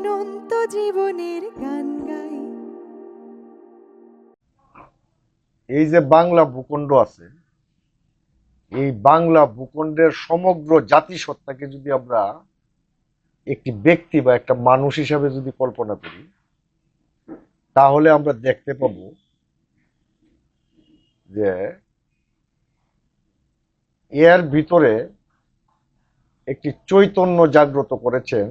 অনন্ত জীবনের গান গাই। এই যে বাংলা ভূখণ্ড আছে, এই বাংলা ভূখণ্ডের সমগ্র জাতিসত্তাকে যদি আমরা একটি ব্যক্তি বা একটা মানুষ হিসাবে যদি কল্পনা করি, তাহলে আমরা দেখতে পাব যে এর ভিতরে একটি চৈতন্য জাগ্রত করেছেন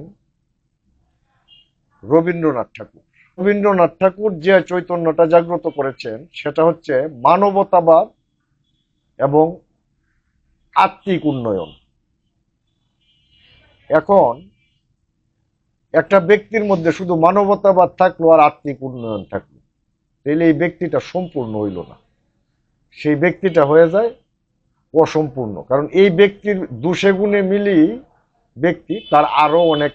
রবীন্দ্রনাথ ঠাকুর। রবীন্দ্রনাথ ঠাকুর যে চৈতন্যটা জাগ্রত করেছেন সেটা হচ্ছে মানবতাবাদ এবং আত্মিক উন্নয়ন। এখন একটা ব্যক্তির মধ্যে শুধু মানবতাবাদ থাকলো আর আত্মিক উন্নয়ন থাকলো, তাহলে এই ব্যক্তিটা সম্পূর্ণ হইল না, সেই ব্যক্তিটা হয়ে যায় অসম্পূর্ণ। কারণ এই ব্যক্তির দোষে গুণে মিলিয়ে ব্যক্তি তার আরো অনেক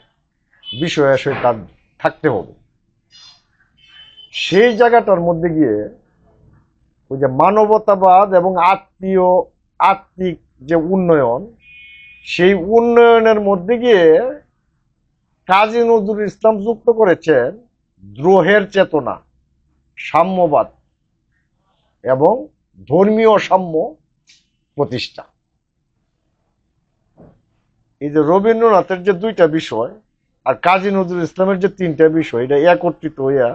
বিষয় আসে তার থাকতে হবে। সেই জায়গাটার মধ্যে গিয়ে ওই যে মানবতাবাদ এবং আত্মিক যে উন্নয়ন, সেই উন্নয়নের মধ্যে গিয়ে কাজী নজরুল ইসলাম যুক্ত করেছেন দ্রোহের চেতনা, সাম্যবাদ এবং ধর্মীয় সাম্য প্রতিষ্ঠা। এই যে রবীন্দ্রনাথের যে দুইটা বিষয় আর কাজী নজরুল ইসলামের যে তিনটা বিষয়, এটা একত্রিত হইয়া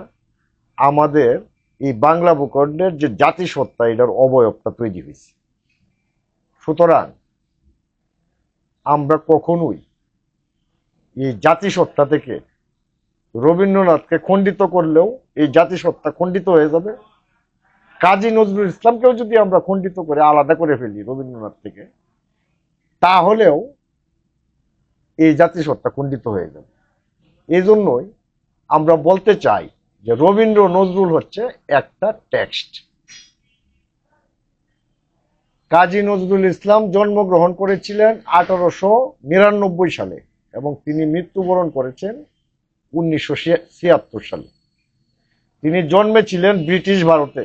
আমাদের এই বাংলা ভূখণ্ডের যে জাতিসত্তা, এটার অবয়বটা তৈরি হয়েছে। সুতরাং আমরা কখনোই এই জাতিসত্তা থেকে রবীন্দ্রনাথকে খণ্ডিত করলেও এই জাতিসত্তা খণ্ডিত হয়ে যাবে। কাজী নজরুল ইসলামকেও যদি আমরা খণ্ডিত করে আলাদা করে ফেলি রবীন্দ্রনাথ থেকে, তাহলেও এই জাতিসত্তা খণ্ডিত হয়ে যাবে। এই জন্যই আমরা বলতে চাই যে রবীন্দ্র নজরুল হচ্ছে একটা টেক্সট। কাজী নজরুল ইসলাম জন্মগ্রহণ করেছিলেন 1899 সালে এবং তিনি মৃত্যুবরণ করেছেন 1976 সালে। তিনি জন্মেছিলেন ব্রিটিশ ভারতে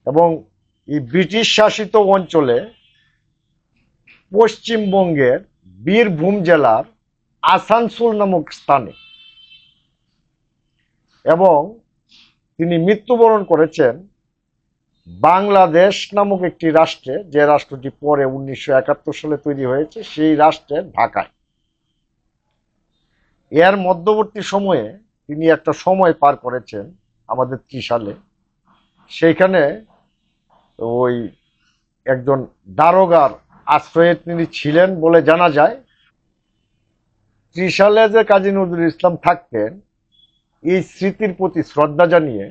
এবং এই ব্রিটিশ শাসিত অঞ্চলে পশ্চিমবঙ্গের বীরভূম জেলার আসানসোল নামক স্থানে, এবং তিনি মৃত্যুবরণ করেছেন বাংলাদেশ নামক একটি রাষ্ট্রে, যে রাষ্ট্রটি পরে 1971 সালে তৈরি হয়েছে, সেই রাষ্ট্রের ঢাকায়। এর মধ্যবর্তী সময়ে তিনি একটা সময় পার করেছেন আমাদের ত্রিশালে। সেইখানে ওই একজন দারোগার আশ্রয়ে তিনি ছিলেন বলে জানা যায়। ত্রিশালে যে কাজী নজরুল ইসলাম থাকতেন, এই স্মৃতির প্রতি শ্রদ্ধা জানিয়ে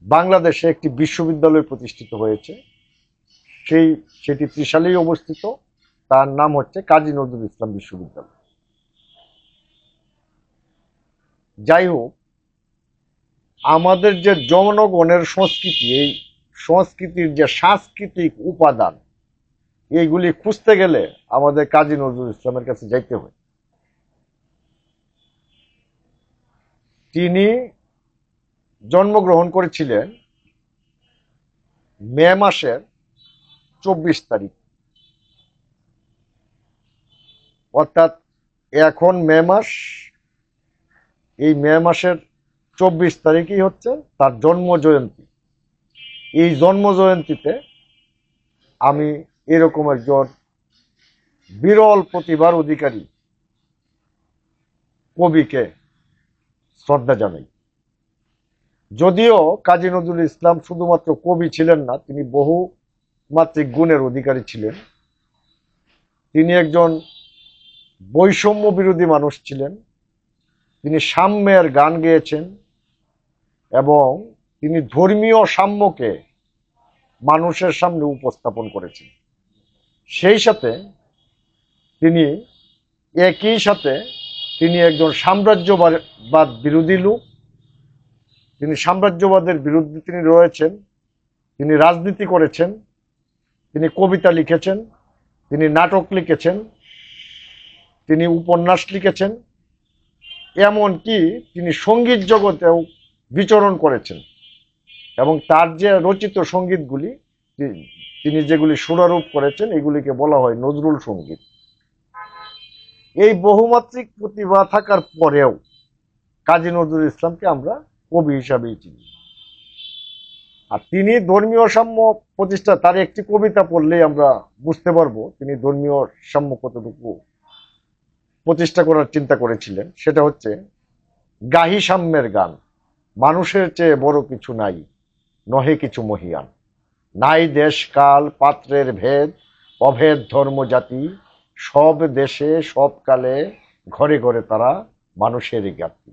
বাংলাদেশে একটি বিশ্ববিদ্যালয় প্রতিষ্ঠিত হয়েছে। সেটি ত্রিশালেই অবস্থিত। তার নাম হচ্ছে কাজী নজরুল ইসলাম বিশ্ববিদ্যালয়। যাই হোক, আমাদের যে জনগণের সংস্কৃতি, এই সংস্কৃতির যে সাংস্কৃতিক উপাদান, এইগুলি খুঁজতে গেলে আমাদের কাজী নজরুল ইসলামের কাছে যাইতে হয়। তিনি জন্মগ্রহণ করেছিলেন মে মাসের 24 তারিখ, অর্থাৎ এখন মে মাস। এই মে মাসের 24 তারিখই হচ্ছে তার জন্ম জয়ন্তী। এই জন্ম জয়ন্তীতে আমি এরকম একজন বিরল প্রতিভার অধিকারী কবিকে শ্রদ্ধা জানাই। যদিও কাজী নজরুল ইসলাম শুধুমাত্র কবি ছিলেন না, তিনি বহুমাত্রিক গুণের অধিকারী ছিলেন। তিনি একজন বৈষম্য বিরোধী মানুষ ছিলেন। তিনি সাম্যের গান গেয়েছেন এবং তিনি ধর্মীয় সাম্যকে মানুষের সামনে উপস্থাপন করেছেন। সেই সাথে তিনি একই সাথে তিনি একজন সাম্রাজ্যবাদ বিরোধী লোক। তিনি সাম্রাজ্যবাদের বিরুদ্ধে তিনি রয়েছেন, তিনি রাজনীতি করেছেন, তিনি কবিতা লিখেছেন, তিনি নাটক লিখেছেন, তিনি উপন্যাস লিখেছেন, এমনকি তিনি সঙ্গীত জগতেও বিচরণ করেছেন। এবং তার যে রচিত সঙ্গীতগুলি, তিনি যেগুলি সুরারোপ করেছেন, এগুলিকে বলা হয় নজরুল সঙ্গীত। এই বহুমাত্রিক প্রতিভা থাকার পরেও কাজী নজরুল ইসলামকে আমরা কবি হিসাবেই চিনি। আর তিনি ধর্মীয় সাম্য প্রতিষ্ঠা, তার একটি কবিতা পড়লেই আমরা বুঝতে পারবো তিনি ধর্মীয় সাম্য কতটুকু প্রতিষ্ঠা করার চিন্তা করেছিলেন। সেটা হচ্ছে, গাহি সাম্যের গান, মানুষের চেয়ে বড় কিছু নাই, নহে কিছু মহিয়ান, নাই দেশ কাল পাত্রের ভেদ, অভেদ ধর্ম জাতি, সব দেশে সব কালে ঘরে ঘরে তারা মানুষেরই জ্ঞাতি।